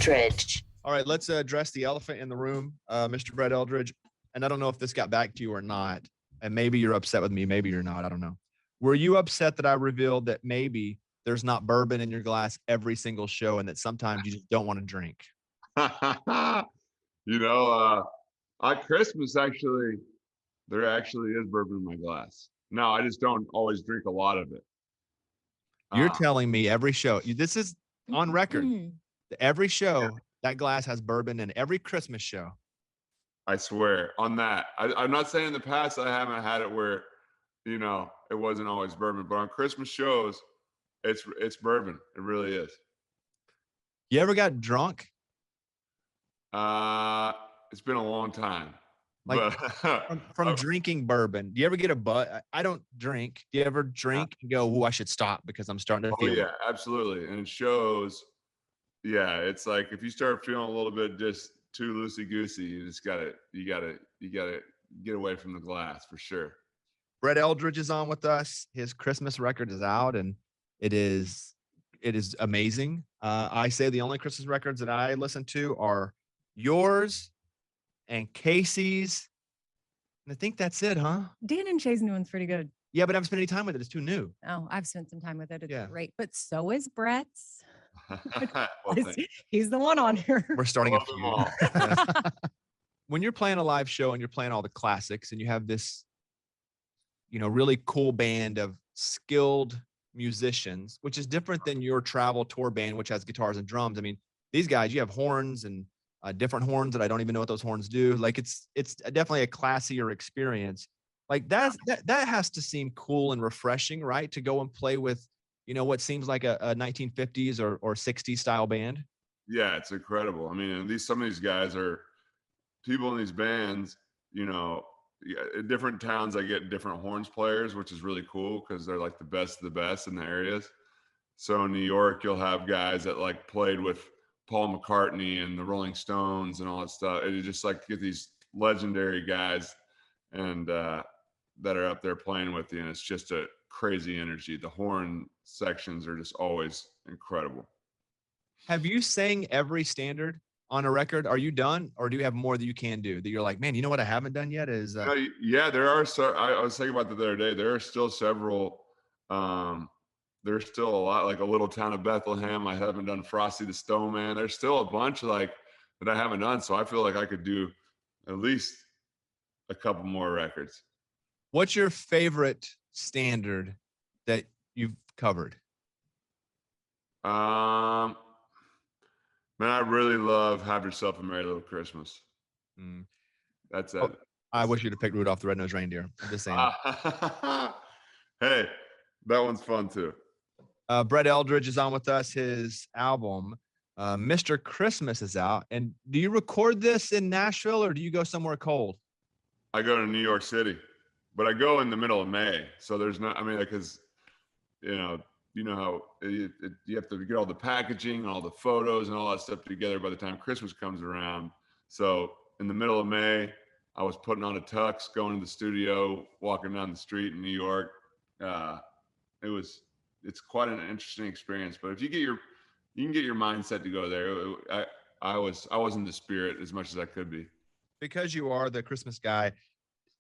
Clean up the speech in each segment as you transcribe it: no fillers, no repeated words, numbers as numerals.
Eldredge. All right, let's address the elephant in the room, Mr. Brett Eldredge. And I don't know if this got back to you or not. And maybe you're upset with me. Maybe you're not. I don't know. Were you upset that I revealed that maybe there's not bourbon in your glass every single show and that sometimes you just don't want to drink? At Christmas, actually, there actually is bourbon in my glass. No, I just don't always drink a lot of it. You're telling me every show, this is on record, every show, that glass has bourbon in every Christmas show. I swear on that. I'm not saying in the past I haven't had it where, it wasn't always bourbon, but on Christmas shows, it's bourbon. It really is. You ever got drunk? It's been a long time. Like from drinking bourbon. Do you ever get a butt? I don't drink. Do you ever drink and go, "Oh, I should stop because I'm starting to feel"? Yeah, absolutely. And it shows. Yeah, it's like if you start feeling a little bit just too loosey goosey, you gotta get away from the glass for sure. Brett Eldredge is on with us. His Christmas record is out, and it is amazing. I say the only Christmas records that I listen to are yours and Casey's. And I think that's it, huh? Dan and Shay's new one's pretty good. Yeah, but I haven't spent any time with it. It's too new. Oh, I've spent some time with it. It's great. But so is Brett's. He's the one on here. We're starting a feud. When you're playing a live show and you're playing all the classics and you have this, really cool band of skilled musicians, which is different than your travel tour band, which has guitars and drums. I mean, these guys, you have horns and different horns that I don't even know what those horns do. Like it's definitely a classier experience. Like that has to seem cool and refreshing, right? To go and play with, what seems like a 1950s or 60s style band. Yeah, it's incredible. I mean, some of these guys are people in these bands, in different towns, I get different horns players, which is really cool because they're like the best of the best in the areas. So in New York, you'll have guys that like played with Paul McCartney and the Rolling Stones and all that stuff. And you just like get these legendary guys and that are up there playing with you, and it's just a crazy energy. The horn sections are just always incredible. Have you sang every standard on a record? Are you done, or do you have more that you can do that you're like, man, you know what I haven't done yet is yeah, there are. So I was thinking about that the other day. There are still several. There's still a lot, like A Little Town of Bethlehem. I haven't done Frosty the Snowman. There's still a bunch like that I haven't done. So I feel like I could do at least a couple more records. What's your favorite standard that you've covered? Man, I really love Have Yourself a Merry Little Christmas. That's it. I wish you'd have picked Rudolph the Red-Nosed Reindeer. I'm just saying. Hey, that one's fun too. Brett Eldredge is on with us. His album, Mr. Christmas, is out. And do you record this in Nashville or do you go somewhere cold? I go to New York City, but I go in the middle of May. So there's not, because, you know how you have to get all the packaging and all the photos and all that stuff together by the time Christmas comes around. So in the middle of May, I was putting on a tux, going to the studio, walking down the street in New York. It's quite an interesting experience, but if you can get your mindset to go there. I was in the spirit as much as I could be. Because you are the Christmas guy,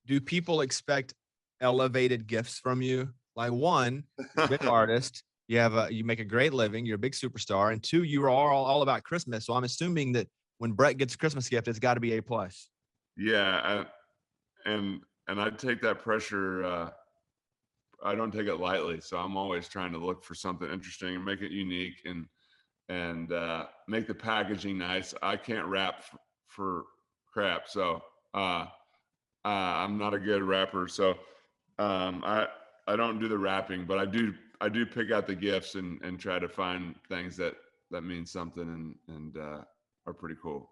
do people expect elevated gifts from you? Like, one, you're a big artist, you make a great living, you're a big superstar, and two, you are all about Christmas. So I'm assuming that when Brett gets a Christmas gift, it's got to be A+. Yeah, and I take that pressure. I don't take it lightly, so I'm always trying to look for something interesting and make it unique and make the packaging nice. I can't rap for crap, so I'm not a good rapper. So I don't do the rapping, but I do pick out the gifts and try to find things that mean something and are pretty cool.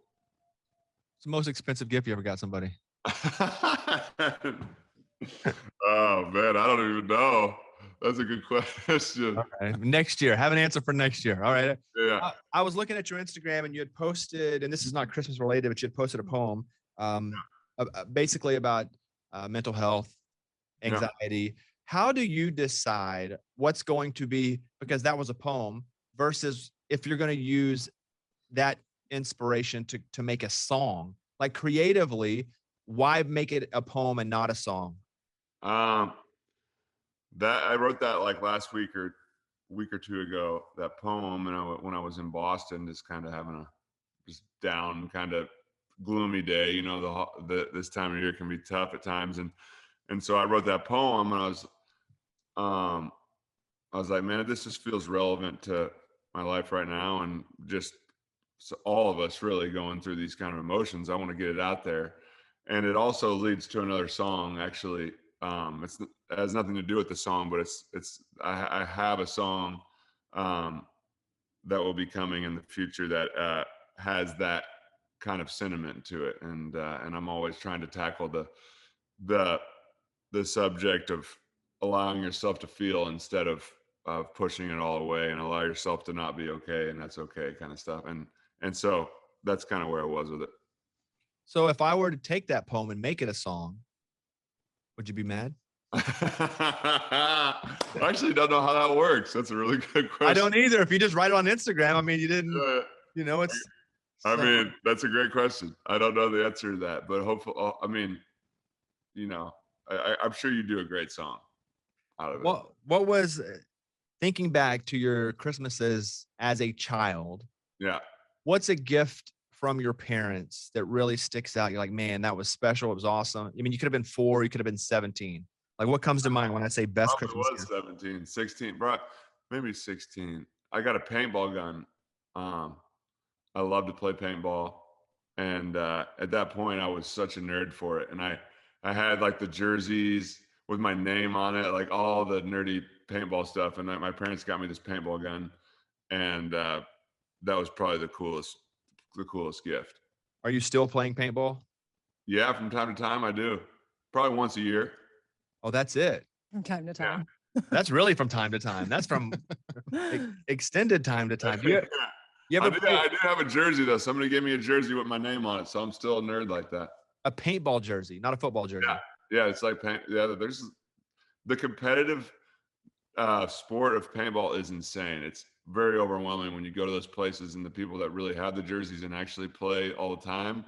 What's the most expensive gift you ever got somebody? Oh man, I don't even know. That's a good question. All right. Next year, have an answer for next year. All right. Yeah. I was looking at your Instagram and you had posted, and this is not Christmas related, but you had posted a poem, basically about mental health, anxiety. Yeah. How do you decide what's going to be, because that was a poem, versus if you're going to use that inspiration to make a song? Like creatively, why make it a poem and not a song? That I wrote that like last week or two ago, that poem, and when I was in Boston, just kind of having a just down, kind of gloomy day. You know, this time of year can be tough at times, and so I wrote that poem, and I was like, man, this just feels relevant to my life right now, and just so all of us really going through these kind of emotions. I want to get it out there, and it also leads to another song. Actually, it has nothing to do with the song, but I have a song that will be coming in the future that has that kind of sentiment to it, and I'm always trying to tackle the subject of allowing yourself to feel instead of pushing it all away, and allow yourself to not be okay, and that's okay, kind of stuff. And so that's kind of where I was with it. So if I were to take that poem and make it a song, would you be mad? I actually don't know how that works. That's a really good question. I don't either. If you just write it on Instagram, I mean, you didn't, you know, it's. I mean, that's a great question. I don't know the answer to that, but hopefully, I mean, you know, I'm sure you do a great song out of it. What was, thinking back to your Christmases as a child? Yeah. What's a gift from your parents that really sticks out? You're like, man, that was special. It was awesome. I mean, you could have been 4, you could have been 17. Like, what comes to mind when I say best Probably Christmas was gift? 17, 16, bro, maybe 16. I got a paintball gun. I love to play paintball, and at that point, I was such a nerd for it, and I had like the jerseys with my name on it, like all the nerdy paintball stuff, and my parents got me this paintball gun, and that was probably the coolest gift. Are you still playing paintball? Yeah, from time to time I do. Probably once a year. Oh, that's it. From time to time. Yeah. That's really from time to time. That's from extended time to time. I do have a jersey though. Somebody gave me a jersey with my name on it, so I'm still a nerd like that. A paintball jersey, not a football jersey. Yeah, it's like paint. Yeah, there's the competitive sport of paintball is insane. It's very overwhelming when you go to those places, and the people that really have the jerseys and actually play all the time,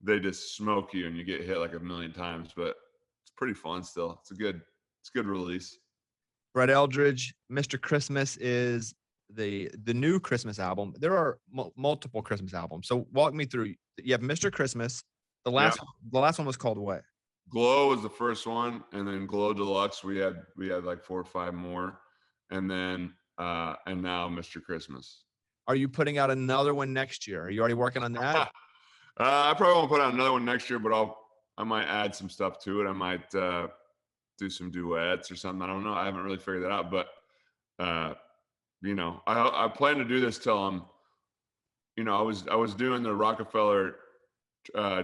they just smoke you and you get hit like a million times. But it's pretty fun still. It's a good release. Brett Eldredge, Mr. Christmas is the new Christmas album. There are multiple Christmas albums. So walk me through. You have Mr. Christmas. The last one was called what? Glow was the first one, and then Glow Deluxe. We had like 4 or 5 more, and then and now Mr. Christmas. Are you putting out another one next year? Are you already working on that? I probably won't put out another one next year, but I might add some stuff to it. I might do some duets or something. I don't know. I haven't really figured that out, but you know, I plan to do this till I'm, you know, I was doing the Rockefeller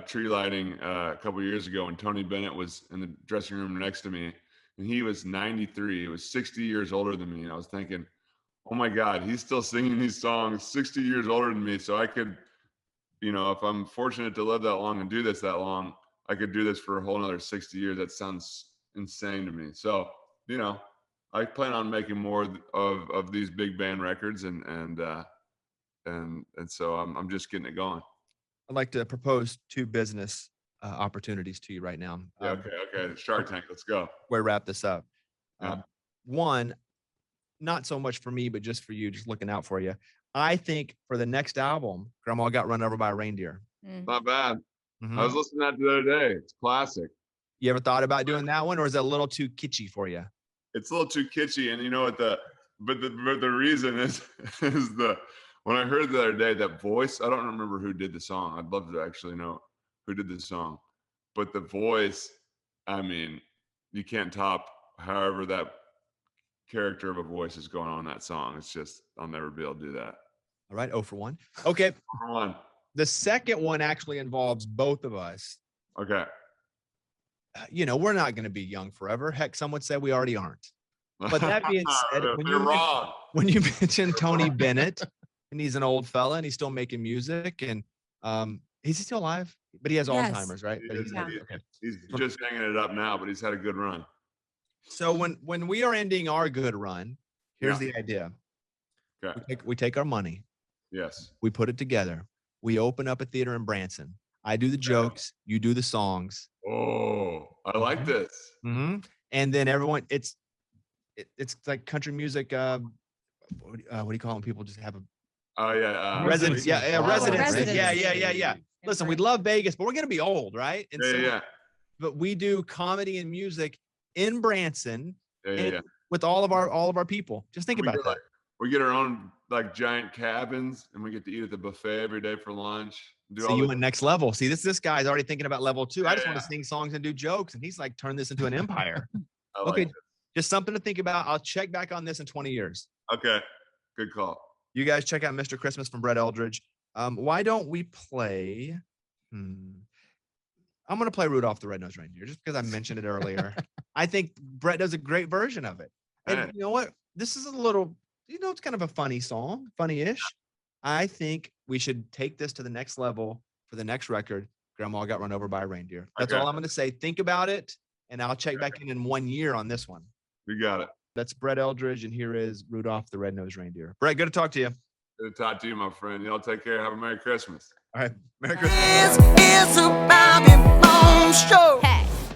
tree lighting a couple years ago, and Tony Bennett was in the dressing room next to me, and he was 93. He was 60 years older than me, and I was thinking, oh my God, he's still singing these songs 60 years older than me. So I could, you know, if I'm fortunate to live that long and do this that long, I could do this for a whole another 60 years. That sounds insane to me. So, you know, I plan on making more of these big band records, and so I'm just getting it going. I'd like to propose 2 business opportunities to you right now. Yeah, okay. Shark Tank, let's go. We'll wrap this up. Yeah. One, not so much for me, but just for you, just looking out for you. I think for the next album, Grandma Got Run Over by a Reindeer. Not bad. Mm-hmm. I was listening to that the other day. It's classic. You ever thought about doing that one, or is it a little too kitschy for you? It's a little too kitschy, and you know what but the reason is when I heard the other day that voice, I don't remember who did the song. I'd love to actually know who did the song, but the voice, I mean, you can't top however that character of a voice is going on in that song. It's just, I'll never be able to do that. All right, 0 for 1. Okay. 0 for 1. The second one actually involves both of us. Okay. You know, we're not going to be young forever. Heck, some would say we already aren't. But that being said, when you mentioned Tony Bennett, and he's an old fella and he's still making music, and is he still alive? But he has Alzheimer's, right? He's just hanging it up now, but he's had a good run. So when we are ending our good run, here's the idea. Okay. We take our money. Yes. We put it together. We open up a theater in Branson. I do the jokes. You do the songs. Oh, I like this. Mm-hmm. And then everyone, it's like country music. What do you call them? People just have a residence. Residences. Yeah. Listen, we love Vegas, but we're gonna be old, right? And But we do comedy and music in Branson with all of our people. Just think about that. We get our own like giant cabins, and we get to eat at the buffet every day for lunch. So you went next level. See, this guy's already thinking about level 2. I just want to sing songs and do jokes, and he's like, turn this into an empire. Okay, just something to think about. I'll check back on this in 20 years. Okay, good call. You guys check out Mr. Christmas from Brett Eldredge. Why don't we play? I'm going to play Rudolph the Red-Nosed Reindeer just because I mentioned it earlier. I think Brett does a great version of it. And you know what? This is a little, it's kind of a funny song, funny-ish. I think we should take this to the next level for the next record. Grandma got run over by a reindeer. That's all I'm going to say. Think about it, and I'll check back in 1 year on this one. We got it. That's Brett Eldredge, and here is Rudolph the Red-Nosed Reindeer. Brett, good to talk to you. Good to talk to you, my friend. Y'all take care. Have a Merry Christmas. All right. Merry Christmas. It's a Bobby Bones Show.